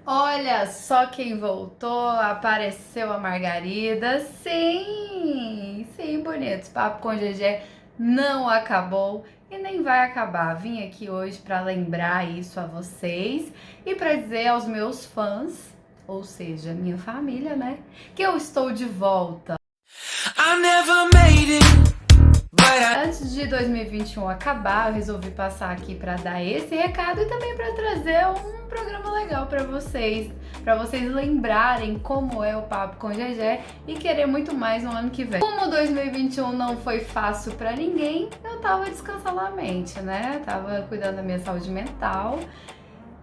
Olha só quem voltou, apareceu a Margarida. Sim, sim, bonitos. Papo com GG não acabou e nem vai acabar. Vim aqui hoje para lembrar isso a vocês e para dizer aos meus fãs, ou seja, minha família, né, que eu estou de volta. I never made it, but Antes de 2021 acabar, eu resolvi passar aqui para dar esse recado e também para trazer um programa legal para vocês lembrarem como é o Papo com GG e querer muito mais no ano que vem. Como 2021 não foi fácil para ninguém, eu tava descansando a mente, né? Tava cuidando da minha saúde mental.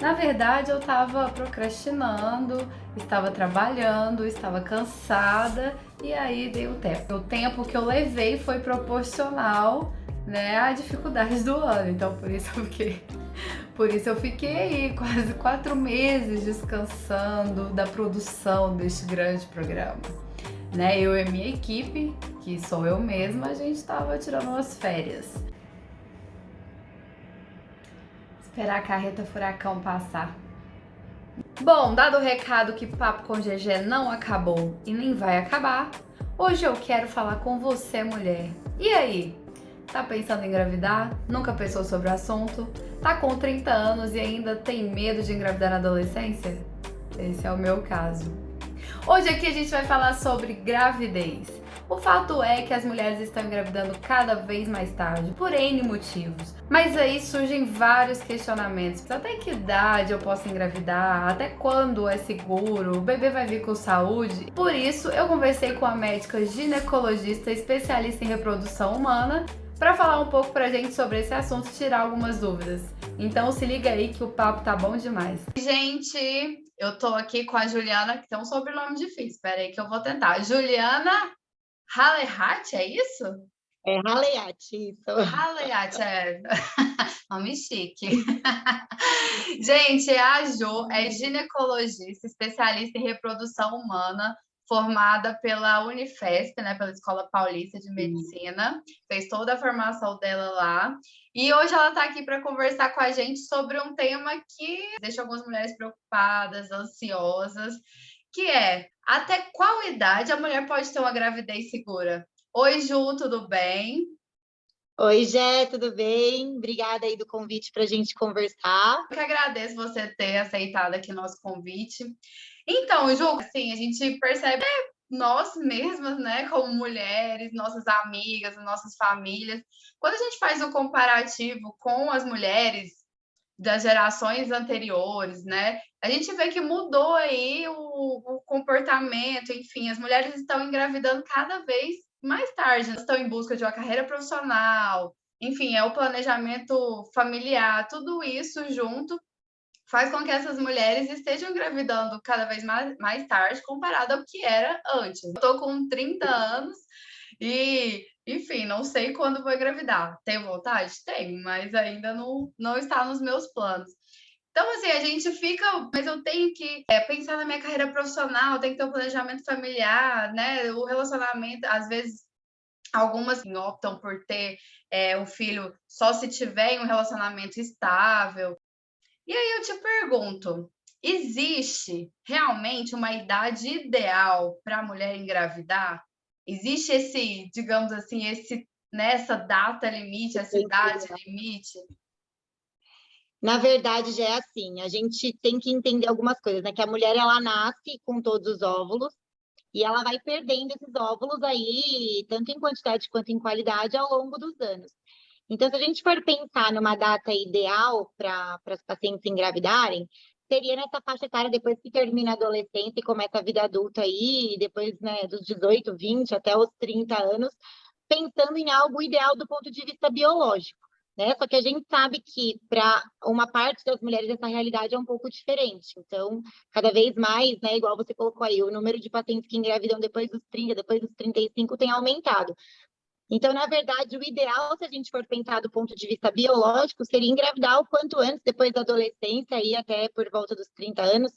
Na verdade, eu estava procrastinando, estava trabalhando, estava cansada e aí dei o tempo. O tempo que eu levei foi proporcional, né, à dificuldade do ano. Então, por isso eu fiquei aí quase 4 meses descansando da produção deste grande programa. Né, eu e minha equipe, que sou eu mesma, a gente estava tirando umas férias. Esperar a carreta furacão passar. Bom, dado o recado que Papo com GG não acabou e nem vai acabar, hoje eu quero falar com você, mulher. E aí? Tá pensando em engravidar? Nunca pensou sobre o assunto? Tá com 30 anos e ainda tem medo de engravidar na adolescência? Esse é o meu caso. Hoje aqui a gente vai falar sobre gravidez. O fato é que as mulheres estão engravidando cada vez mais tarde, por N motivos. Mas aí surgem vários questionamentos. Até que idade eu posso engravidar? Até quando é seguro? O bebê vai vir com saúde? Por isso, eu conversei com a médica ginecologista especialista em reprodução humana para falar um pouco pra gente sobre esse assunto e tirar algumas dúvidas. Então se liga aí que o papo tá bom demais. Gente, eu tô aqui com a Juliana, que tem um sobrenome difícil. Espera aí que eu vou tentar. Juliana Halehat, é isso? É raleate, isso. Halehat, é. Nome chique. Gente, a Jo é ginecologista, especialista em reprodução humana, formada pela Unifesp, né, pela Escola Paulista de Medicina, fez toda a formação dela lá. E hoje ela está aqui para conversar com a gente sobre um tema que deixa algumas mulheres preocupadas, ansiosas, que é até qual idade a mulher pode ter uma gravidez segura? Oi, Ju, tudo bem? Oi, Jé, tudo bem? Obrigada aí do convite para a gente conversar. Eu que agradeço você ter aceitado aqui nosso convite. Então, Ju, assim, a gente percebe nós mesmas, né, como mulheres, nossas amigas, nossas famílias, quando a gente faz o comparativo com as mulheres das gerações anteriores, né, a gente vê que mudou aí o comportamento, enfim, as mulheres estão engravidando cada vez mais tarde, estão em busca de uma carreira profissional, enfim, é o planejamento familiar, tudo isso junto faz com que essas mulheres estejam engravidando cada vez mais tarde comparado ao que era antes. Eu tô com 30 anos e, enfim, não sei quando vou engravidar. Tenho vontade? Tenho, mas ainda não está nos meus planos. Então, assim, a gente fica, mas eu tenho que pensar na minha carreira profissional, tenho que ter um planejamento familiar, né? O relacionamento, às vezes, algumas optam por ter um filho só se tiver em um relacionamento estável. E aí eu te pergunto, existe realmente uma idade ideal para a mulher engravidar? Existe esse, digamos assim, nessa data limite, essa idade limite? Na verdade, já é assim, a gente tem que entender algumas coisas, né? Que a mulher, ela nasce com todos os óvulos e ela vai perdendo esses óvulos aí, tanto em quantidade quanto em qualidade, ao longo dos anos. Então, se a gente for pensar numa data ideal para as pacientes engravidarem, seria nessa faixa etária depois que termina a adolescência e começa a vida adulta aí, depois, né, dos 18, 20 até os 30 anos, pensando em algo ideal do ponto de vista biológico, né? Só que a gente sabe que para uma parte das mulheres essa realidade é um pouco diferente. Então, cada vez mais, né, igual você colocou aí, o número de pacientes que engravidam depois dos 30, depois dos 35 tem aumentado. Então, na verdade, o ideal, se a gente for pensar do ponto de vista biológico, seria engravidar o quanto antes, depois da adolescência, aí até por volta dos 30 anos,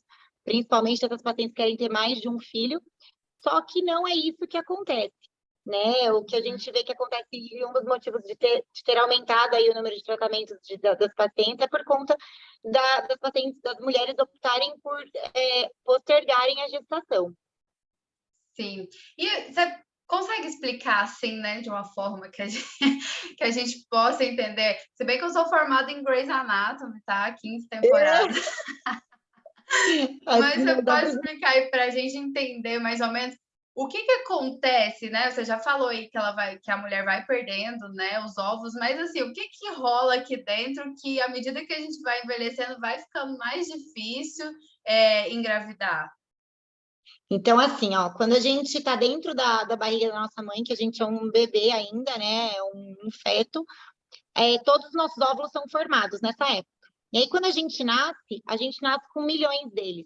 principalmente essas pacientes que querem ter mais de um filho, só que não é isso que acontece. né? O que a gente vê que acontece, e um dos motivos de ter aumentado aí o número de tratamentos das pacientes é por conta das pacientes, das mulheres optarem por postergarem a gestação. Sim. E você consegue explicar, assim, né, de uma forma que a gente, que a gente possa entender? Se bem que eu sou formada em Grey's Anatomy, tá? 15 temporadas. Mas você pode explicar aí para a gente entender mais ou menos o que que acontece, né? Você já falou aí que que a mulher vai perdendo, né, os ovos, mas assim, o que que rola aqui dentro que à medida que a gente vai envelhecendo vai ficando mais difícil engravidar? Então, assim, ó, quando a gente está dentro da barriga da nossa mãe, que a gente é um bebê ainda, né, um feto, todos os nossos óvulos são formados nessa época. E aí, quando a gente nasce com milhões deles.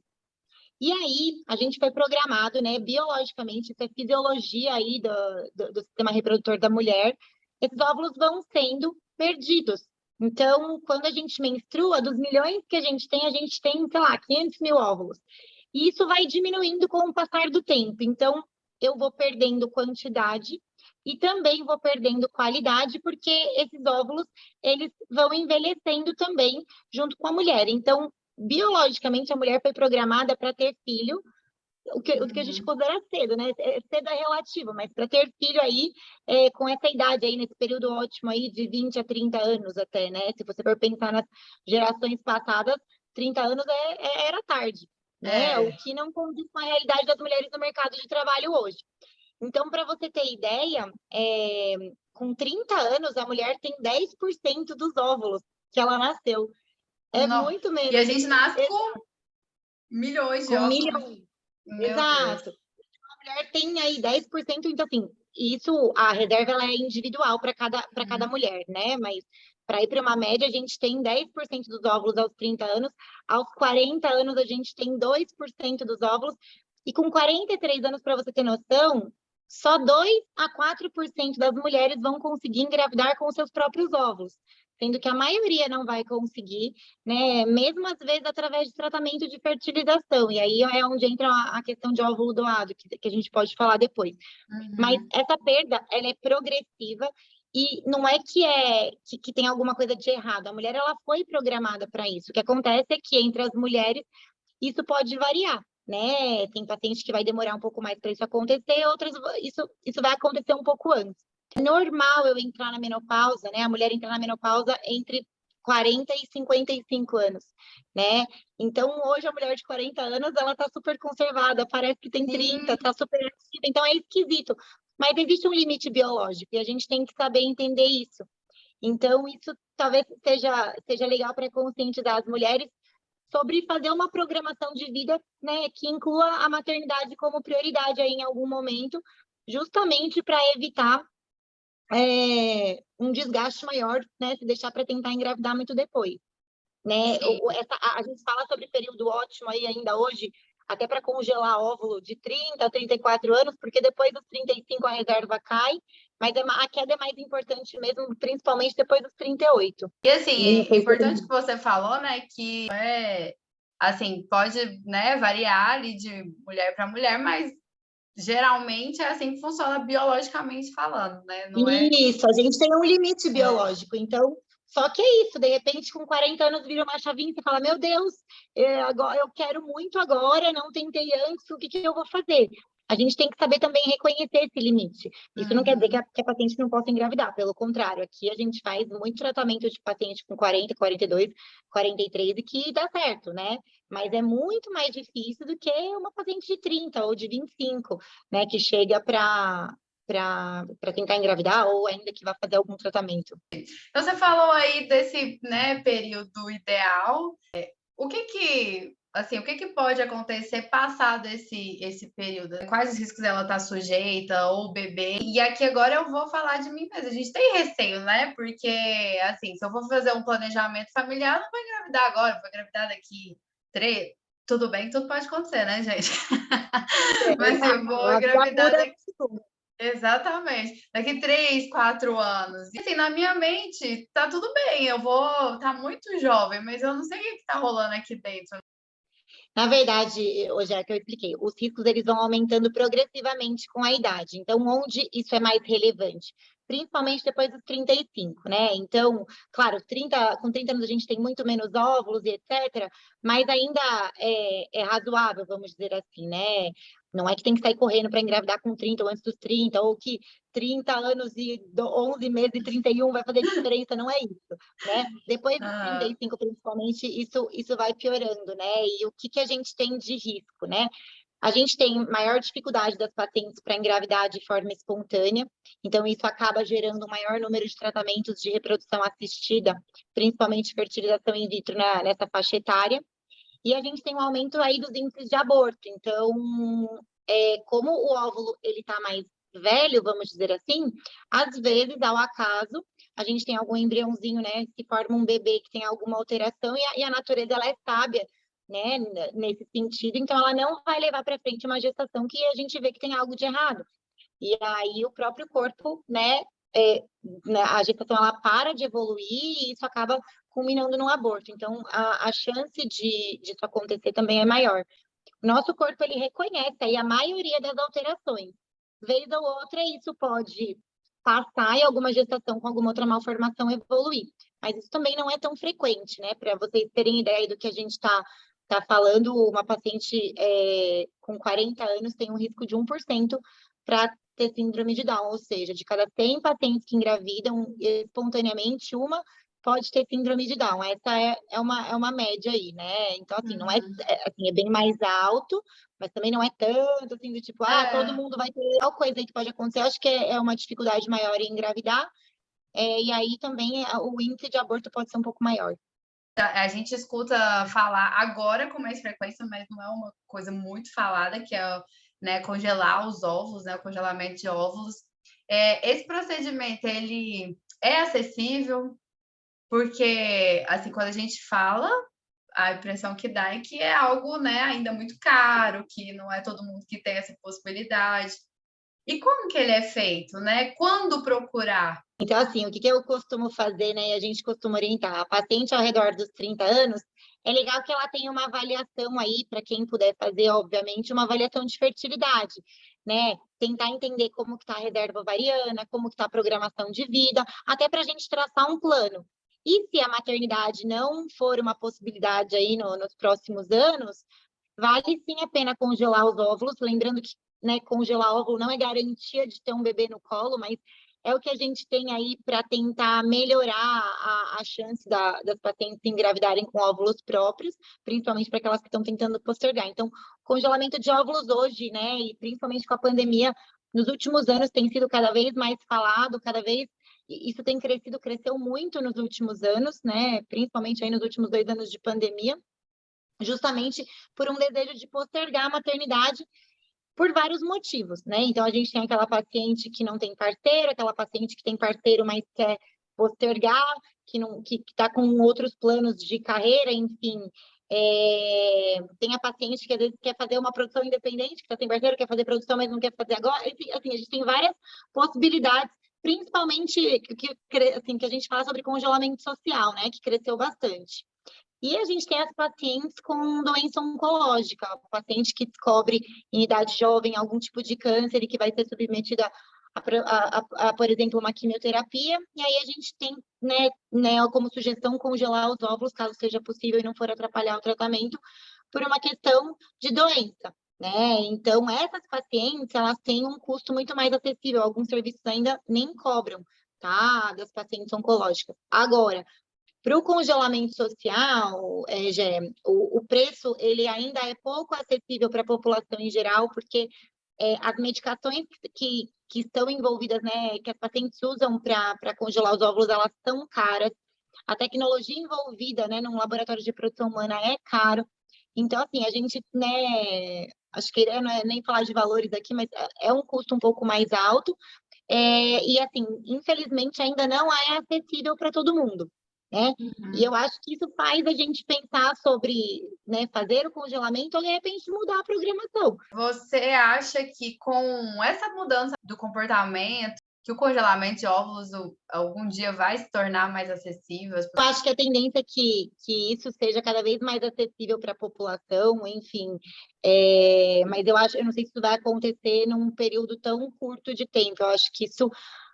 E aí, a gente foi programado, né, biologicamente, isso é fisiologia aí do sistema reprodutor da mulher, esses óvulos vão sendo perdidos. Então, quando a gente menstrua, dos milhões que a gente tem, sei lá, 500 mil óvulos. E isso vai diminuindo com o passar do tempo. Então, eu vou perdendo quantidade e também vou perdendo qualidade, porque esses óvulos, eles vão envelhecendo também junto com a mulher. Então, biologicamente, a mulher foi programada para ter filho, o que a gente considera cedo, né? Cedo é relativo, mas para ter filho aí, com essa idade aí, nesse período ótimo aí, de 20 a 30 anos até, né? Se você for pensar nas gerações passadas, 30 anos era tarde, né? O que não condiz com a realidade das mulheres no mercado de trabalho hoje. Então, para você ter ideia, com 30 anos, a mulher tem 10% dos óvulos que ela nasceu. É Não. muito E a menos. gente nasce com milhões de Com óvulos. milhões. Meu Deus. Exato. A mulher tem aí 10%, então assim, isso, a reserva ela é individual para cada mulher, né? Mas para ir para uma média, a gente tem 10% dos óvulos aos 30 anos, aos 40 anos a gente tem 2% dos óvulos, e com 43 anos, para você ter noção, só 2 a 4% das mulheres vão conseguir engravidar com os seus próprios óvulos, sendo que a maioria não vai conseguir, né? Mesmo às vezes através de tratamento de fertilização. E aí é onde entra a questão de óvulo doado, que a gente pode falar depois. Mas essa perda, ela é progressiva e não é que tem alguma coisa de errado. A mulher, ela foi programada para isso. O que acontece é que entre as mulheres, isso pode variar, né? Tem paciente que vai demorar um pouco mais para isso acontecer, outras, isso vai acontecer um pouco antes. É normal eu entrar na menopausa, né? A mulher entrar na menopausa entre 40 e 55 anos, né? Então, hoje a mulher de 40 anos, ela tá super conservada, parece que tem 30, tá super ativa, então é esquisito. Mas existe um limite biológico e a gente tem que saber entender isso. Então, isso talvez seja legal para conscientizar as mulheres sobre fazer uma programação de vida, né, que inclua a maternidade como prioridade aí em algum momento, justamente para evitar um desgaste maior, né, se deixar para tentar engravidar muito depois, né? A gente fala sobre período ótimo aí ainda hoje, até para congelar óvulo de 30 a 34 anos, porque depois dos 35 a reserva cai, mas a queda é mais importante mesmo, principalmente depois dos 38. E assim, é importante que você falou, né, que assim, pode, né, variar ali de mulher para mulher, mas geralmente é assim que funciona biologicamente falando, né? Não é. Isso, a gente tem um limite biológico, então, só que é isso, de repente, com 40 anos vira uma chavinha e você fala, meu Deus, agora, eu quero muito agora, não tentei antes, o que eu vou fazer? A gente tem que saber também reconhecer esse limite. Isso não quer dizer que a paciente não possa engravidar, pelo contrário, aqui a gente faz muito tratamento de paciente com 40, 42, 43 e que dá certo, né? Mas é muito mais difícil do que uma paciente de 30 ou de 25, né, que chega para tentar engravidar ou ainda que vai fazer algum tratamento. Então, você falou aí desse, né, período ideal. O que que pode acontecer passado esse período? Quais os riscos ela está sujeita ou o bebê? E aqui agora eu vou falar de mim mesma. A gente tem receio, né? Porque, assim, se eu for fazer um planejamento familiar, eu não vou engravidar agora, vou engravidar daqui 3. Tudo bem, tudo pode acontecer, né, gente? Mas eu vou engravidar daqui. Exatamente. Daqui 3, 4 anos. E assim, na minha mente, tá tudo bem, eu vou tá muito jovem, mas eu não sei o que tá rolando aqui dentro. Na verdade, hoje é que eu expliquei, os riscos eles vão aumentando progressivamente com a idade. Então, onde isso é mais relevante? Principalmente depois dos 35, né? Então, claro, com 30 anos a gente tem muito menos óvulos e etc., mas ainda é razoável, vamos dizer assim, né? Não é que tem que sair correndo para engravidar com 30 ou antes dos 30, ou que 30 anos e 11 meses e 31 vai fazer diferença, não é isso, né? Depois dos Ah, 35, principalmente, isso vai piorando, né? E o que, que a gente tem de risco, né? A gente tem maior dificuldade das pacientes para engravidar de forma espontânea, então isso acaba gerando um maior número de tratamentos de reprodução assistida, principalmente fertilização in vitro nessa faixa etária. E a gente tem um aumento aí dos índices de aborto. Então, como o óvulo ele está mais velho, vamos dizer assim, às vezes, ao acaso, a gente tem algum embriãozinho, né, que forma um bebê que tem alguma alteração e a natureza ela é sábia, né, nesse sentido. Então, ela não vai levar para frente uma gestação que a gente vê que tem algo de errado. E aí o próprio corpo, a gestação ela para de evoluir e isso acaba culminando no aborto. Então, a chance disso acontecer também é maior. Nosso corpo, ele reconhece aí a maioria das alterações. Vez ou outra, isso pode passar em alguma gestação com alguma outra malformação evoluir. Mas isso também não é tão frequente, né? Para vocês terem ideia do que a gente tá falando, uma paciente com 40 anos tem um risco de 1% para ter síndrome de Down, ou seja, de cada 100 pacientes que engravidam espontaneamente, uma pode ter síndrome de Down. Essa é uma média aí, né? Então, assim, não uhum. assim, é bem mais alto, mas também não é tanto, assim, do tipo, todo É, mundo vai ter tal coisa aí que pode acontecer. Eu acho que é uma dificuldade maior em engravidar, e aí também o índice de aborto pode ser um pouco maior. a gente escuta falar agora com mais frequência, mas não é uma coisa muito falada, que é, né, congelar os óvulos, né, o congelamento de óvulos. Esse procedimento, ele é acessível? Porque, assim, quando a gente fala, a impressão que dá é que é algo, né, ainda muito caro, que não é todo mundo que tem essa possibilidade. E como que ele é feito, né? Quando procurar? Então, assim, o que eu costumo fazer, né, e a gente costuma orientar a paciente ao redor dos 30 anos, é legal que ela tenha uma avaliação aí, para quem puder fazer, obviamente, uma avaliação de fertilidade, né? Tentar entender como que está a reserva ovariana, como que está a programação de vida, até para a gente traçar um plano. E se a maternidade não for uma possibilidade aí nos próximos anos, vale sim a pena congelar os óvulos, lembrando que, né, congelar óvulo não é garantia de ter um bebê no colo, mas é o que a gente tem aí para tentar melhorar a chance das pacientes se engravidarem com óvulos próprios, principalmente para aquelas que estão tentando postergar. Então, congelamento de óvulos hoje, né, e principalmente com a pandemia, nos últimos anos tem sido cada vez mais falado, isso tem cresceu muito nos últimos anos, né, principalmente aí nos últimos 2 anos de pandemia, justamente por um desejo de postergar a maternidade por vários motivos, né? Então, a gente tem aquela paciente que não tem parceiro, aquela paciente que tem parceiro, mas quer postergar, que está com outros planos de carreira, enfim. Tem a paciente que às vezes quer fazer uma produção independente, que está sem parceiro, quer fazer produção, mas não quer fazer agora. Enfim, assim, a gente tem várias possibilidades, principalmente assim, que a gente fala sobre congelamento social, né? Que cresceu bastante. E a gente tem as pacientes com doença oncológica, o paciente que descobre em idade jovem algum tipo de câncer e que vai ser submetida por exemplo, uma quimioterapia, e aí a gente tem, como sugestão congelar os óvulos, caso seja possível e não for atrapalhar o tratamento, por uma questão de doença. Né? Então, essas pacientes, elas têm um custo muito mais acessível, alguns serviços ainda nem cobram, tá? Das pacientes oncológicas. Agora, para o congelamento social, o preço ele ainda é pouco acessível para a população em geral, porque as medicações que estão envolvidas, né, que as pacientes usam para congelar os óvulos, elas são caras. A tecnologia envolvida, né, num laboratório de produção humana é caro. Então, assim, a gente, né, acho que não é nem falar de valores aqui, mas é um custo um pouco mais alto. E, assim, infelizmente, ainda não é acessível para todo mundo, né? E Uhum. eu acho que isso faz a gente pensar sobre, né, fazer o congelamento ou, de repente, mudar a programação. Você acha que com essa mudança do comportamento, que o congelamento de óvulos algum dia vai se tornar mais acessível? Eu acho que a tendência é que isso seja cada vez mais acessível para a população, enfim. Mas eu não sei se isso vai acontecer num período tão curto de tempo. Eu acho que isso,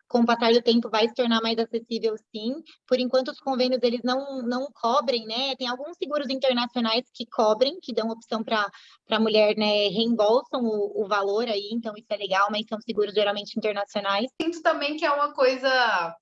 com o passar do tempo, vai se tornar mais acessível, sim. Por enquanto, os convênios eles não cobrem, né? Tem alguns seguros internacionais que cobrem, que dão opção para a mulher, né? Reembolsam o valor aí, então isso é legal, mas são seguros geralmente internacionais. Sinto também que é uma coisa,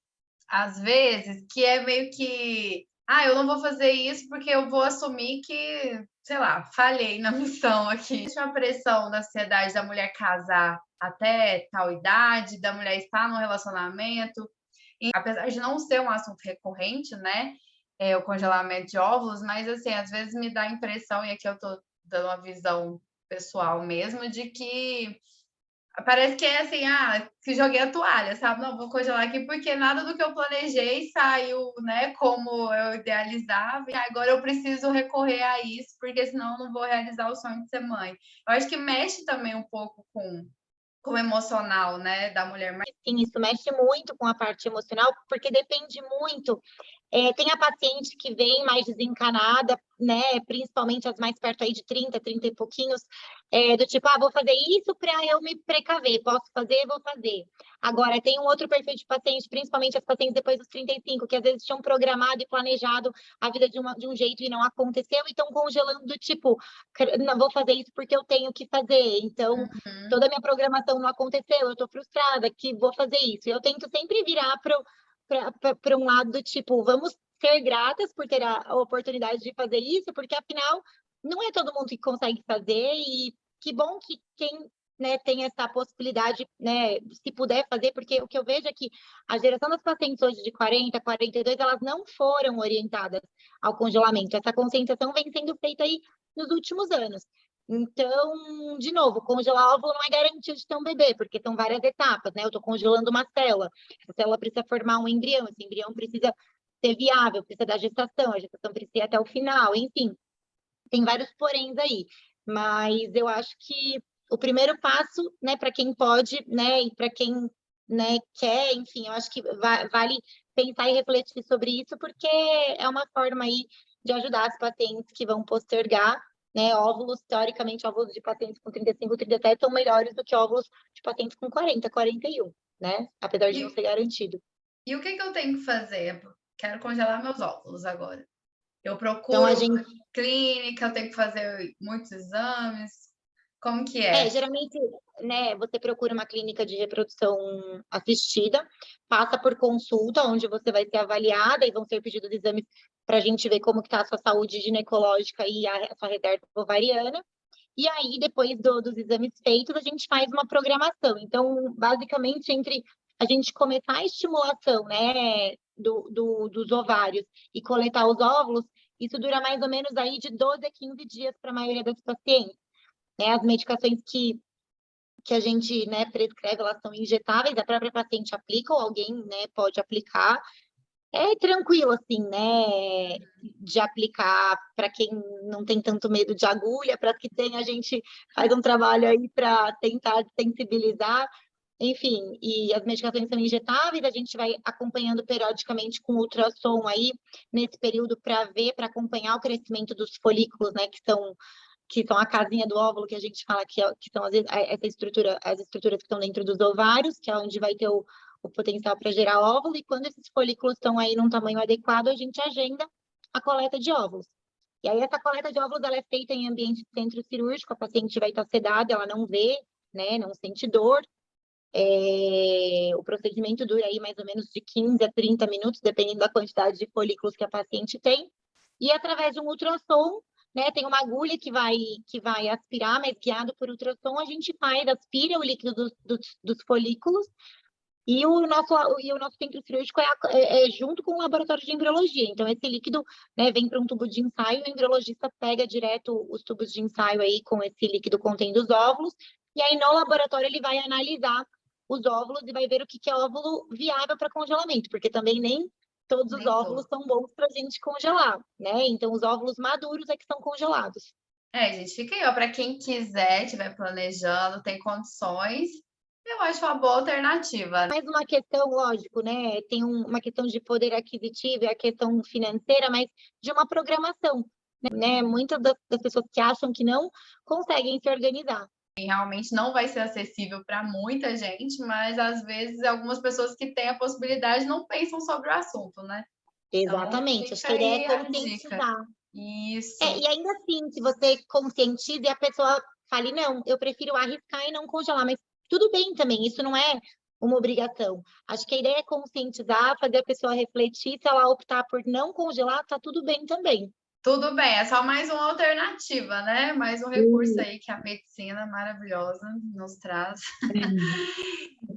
às vezes, que é meio que, eu não vou fazer isso porque eu vou assumir que, sei lá, falhei na missão aqui. Existe uma pressão da sociedade da mulher casar até tal idade, da mulher estar no relacionamento, e apesar de não ser um assunto recorrente, né, o congelamento de óvulos, mas assim, às vezes me dá a impressão, e aqui eu tô dando uma visão pessoal mesmo, de que parece que é assim, que joguei a toalha, sabe? Não, vou congelar aqui porque nada do que eu planejei saiu, né, como eu idealizava, e agora eu preciso recorrer a isso, porque senão eu não vou realizar o sonho de ser mãe. Eu acho que mexe também um pouco com o emocional, né, da mulher. Sim, isso mexe muito com a parte emocional, porque depende muito. Tem a paciente que vem mais desencanada, né? Principalmente as mais perto aí de 30, 30 e pouquinhos, do tipo, vou fazer isso para eu me precaver, posso fazer, vou fazer. Agora, tem um outro perfil de paciente, principalmente as pacientes depois dos 35, que às vezes tinham programado e planejado a vida de um jeito e não aconteceu, e estão congelando do tipo, não vou fazer isso porque eu tenho que fazer. Então, toda a minha programação não aconteceu, eu estou frustrada, que vou fazer isso. Eu tento sempre virar para um lado do tipo, vamos ser gratas por ter a oportunidade de fazer isso, porque afinal não é todo mundo que consegue fazer, e que bom que quem, né, tem essa possibilidade, né, se puder fazer, porque o que eu vejo é que a geração das pacientes hoje de 40, 42, elas não foram orientadas ao congelamento. Essa conscientização vem sendo feita aí nos últimos anos. Então, de novo, congelar óvulo não é garantia de ter um bebê, porque são várias etapas, né? Eu estou congelando uma célula, essa célula precisa formar um embrião, esse embrião precisa ser viável, precisa da gestação, a gestação precisa ir até o final, enfim, tem vários poréns aí. Mas eu acho que o primeiro passo, né, para quem pode, né, e para quem, né, quer, enfim, eu acho que vale pensar e refletir sobre isso, porque é uma forma aí de ajudar as pacientes que vão postergar, né, óvulos, teoricamente, óvulos de pacientes com 35, 37 são melhores do que óvulos de pacientes com 40, 41, né? Apesar de não ser garantido. E o que eu tenho que fazer? Quero congelar meus óvulos agora. Eu Então, a procuro gente clínica, eu tenho que fazer muitos exames. Como que é? Geralmente, né, você procura uma clínica de reprodução assistida, passa por consulta, onde você vai ser avaliada e vão ser pedidos exames para a gente ver como que está a sua saúde ginecológica e a sua reserva ovariana. E aí, depois dos exames feitos, a gente faz uma programação. Então, basicamente, entre a gente começar a estimulação, né, dos ovários e coletar os óvulos, isso dura mais ou menos aí de 12 a 15 dias para a maioria das pacientes, né? As medicações que a gente, né, prescreve, elas são injetáveis, a própria paciente aplica ou alguém, né, pode aplicar. É tranquilo, assim, né, de aplicar para quem não tem tanto medo de agulha, para que tem, a gente faz um trabalho aí para tentar sensibilizar, enfim, e as medicações são injetáveis, a gente vai acompanhando periodicamente com ultrassom aí, nesse período, para ver, para acompanhar o crescimento dos folículos, né, que são a casinha do óvulo, que a gente fala que são essa estrutura, as estruturas que estão dentro dos ovários, que é onde vai ter o potencial para gerar óvulo, e quando esses folículos estão aí num tamanho adequado, a gente agenda a coleta de óvulos. E aí essa coleta de óvulos ela é feita em ambiente de centro cirúrgico, a paciente vai estar sedada, ela não vê, né, não sente dor. O procedimento dura aí mais ou menos de 15 a 30 minutos, dependendo da quantidade de folículos que a paciente tem. E através de um ultrassom, né, tem uma agulha que vai aspirar, mas guiado por ultrassom, a gente aspira o líquido dos folículos, e o nosso centro cirúrgico é junto com o laboratório de embriologia. Então, esse líquido, né, vem para um tubo de ensaio, o embriologista pega direto os tubos de ensaio aí com esse líquido contendo os óvulos, e aí no laboratório ele vai analisar os óvulos e vai ver o que é óvulo viável para congelamento, porque também nem todos os óvulos são bons para a gente congelar, né? Então, os óvulos maduros é que são congelados. Gente, fica aí, ó, para quem quiser, estiver planejando, tem condições, Eu acho uma boa alternativa. Mais uma questão, lógico, né? Tem uma questão de poder aquisitivo e a questão financeira, mas de uma programação, né? Muitas das pessoas que acham que não conseguem se organizar. Realmente não vai ser acessível para muita gente, mas às vezes algumas pessoas que têm a possibilidade não pensam sobre o assunto, né? Então Exatamente. Acho fica que a ideia é aí a dica. conscientizar. Isso, E ainda assim, se você conscientiza e a pessoa fale, não, eu prefiro arriscar e não congelar, mas tudo bem também, isso não é uma obrigação. Acho que a ideia é conscientizar, fazer a pessoa refletir, se ela optar por não congelar, tá tudo bem também. tudo bem, é só mais uma alternativa, né? Mais um recurso aí que a medicina maravilhosa nos traz.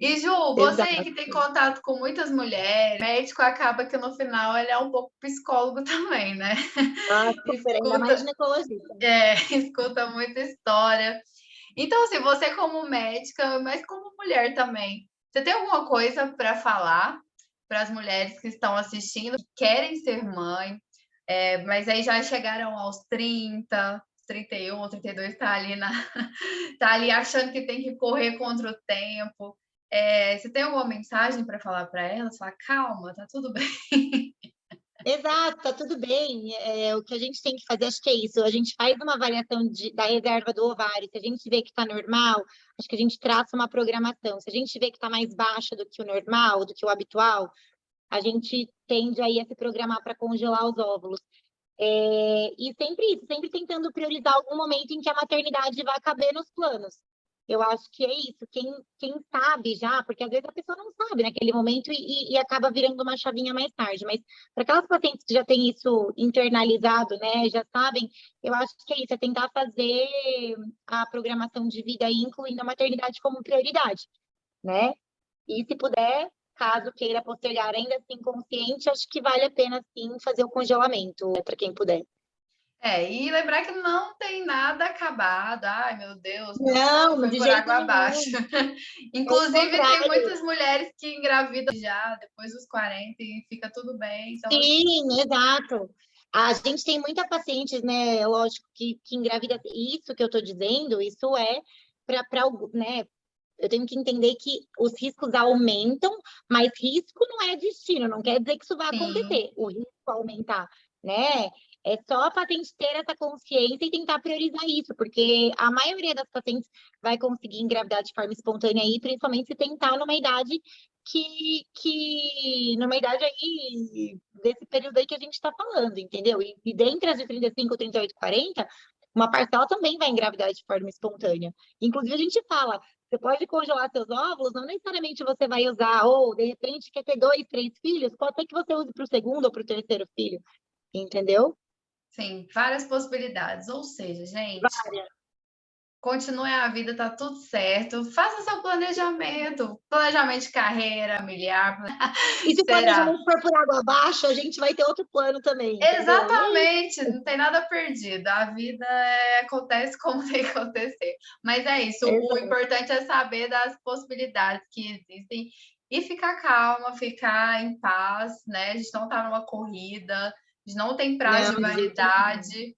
E Ju, você aí Exato. que tem contato com muitas mulheres, médico acaba que no final ele é um pouco psicólogo também, né? Ah, super, ainda mais Escuta, ginecologista. escuta muita história. Então, assim, você como médica, mas como mulher também, você tem alguma coisa para falar para as mulheres que estão assistindo, que querem ser mãe, mas aí já chegaram aos 30, 31, 32, tá ali tá ali achando que tem que correr contra o tempo. Você tem alguma mensagem para falar para elas? Falar, calma, tá tudo bem. Exato, tá tudo bem. O que a gente tem que fazer, acho que é isso. A gente faz uma avaliação da reserva do ovário. Se a gente vê que está normal, acho que a gente traça uma programação. Se a gente vê que está mais baixa do que o normal, do que o habitual, a gente tende aí a se programar para congelar os óvulos. E sempre isso, sempre tentando priorizar algum momento em que a maternidade vai caber nos planos. Eu acho que é isso. Quem sabe já, porque às vezes a pessoa não sabe naquele momento e acaba virando uma chavinha mais tarde. Mas para aquelas pacientes que já têm isso internalizado, né, já sabem, eu acho que é isso, é tentar fazer a programação de vida aí, incluindo a maternidade como prioridade, né? E se puder, caso queira postergar ainda assim consciente, acho que vale a pena sim fazer o congelamento, para quem puder. E lembrar que não tem nada acabado. Ai, meu Deus, meu sonho Não, foi de por jeito água abaixo. nenhum. Pelo Inclusive, tem contrário. muitas mulheres que engravidam já depois dos 40 e fica tudo bem. Então, assim, Sim, exato. A gente tem muita pacientes, né? Lógico que engravida. Isso que eu estou dizendo, isso é para, né? Eu tenho que entender que os riscos aumentam, mas risco não é destino, não quer dizer que isso vai sim, acontecer, o risco aumentar, né? É só a paciente ter essa consciência e tentar priorizar isso, porque a maioria das pacientes vai conseguir engravidar de forma espontânea aí, principalmente se tentar numa idade numa idade aí, desse período aí que a gente está falando, entendeu? E dentre as de 35, 38, 40, uma parcela também vai engravidar de forma espontânea. Inclusive, a gente fala, você pode congelar seus óvulos, não necessariamente você vai usar, ou de repente quer ter 2, 3 filhos, pode ser que você use para o segundo ou para o terceiro filho, entendeu? sim, várias possibilidades. Ou seja, gente, Várias. continue a vida, tá tudo certo. Faça seu planejamento de carreira, familiar, E se o será. planejamento for por água abaixo, a gente vai ter outro plano também, entendeu? E é isso. Exatamente, não tem nada perdido. A vida acontece como tem que acontecer. Mas é isso, o Exato. importante é saber das possibilidades que existem e ficar calma, ficar em paz, né? A gente não está numa corrida, a gente não tem prazo Não, de de jeito nenhum. validade.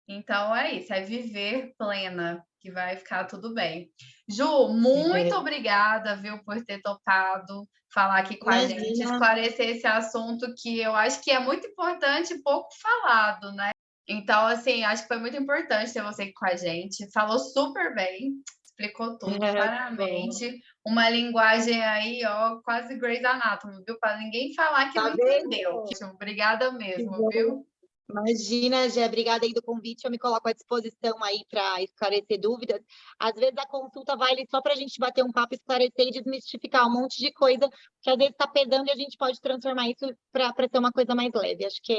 Então é isso, é viver plena, que vai ficar tudo bem. Ju, muito obrigada, viu, por ter topado falar aqui com a gente, Imagina. esclarecer esse assunto que eu acho que é muito importante e pouco falado, né? Então, assim, acho que foi muito importante ter você aqui com a gente. Falou super bem, explicou tudo Que bom. claramente. Uma linguagem aí, ó, quase Grey's Anatomy, viu? Para ninguém falar que não Tá entendeu. vendo? Obrigada Que mesmo, bom. viu? Imagina, Gé, obrigada aí do convite. Eu me coloco à disposição aí para esclarecer dúvidas. Às vezes a consulta vale só para a gente bater um papo, esclarecer e desmistificar um monte de coisa que às vezes está pesando e a gente pode transformar isso para ser uma coisa mais leve. Acho que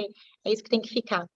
é isso que tem que ficar.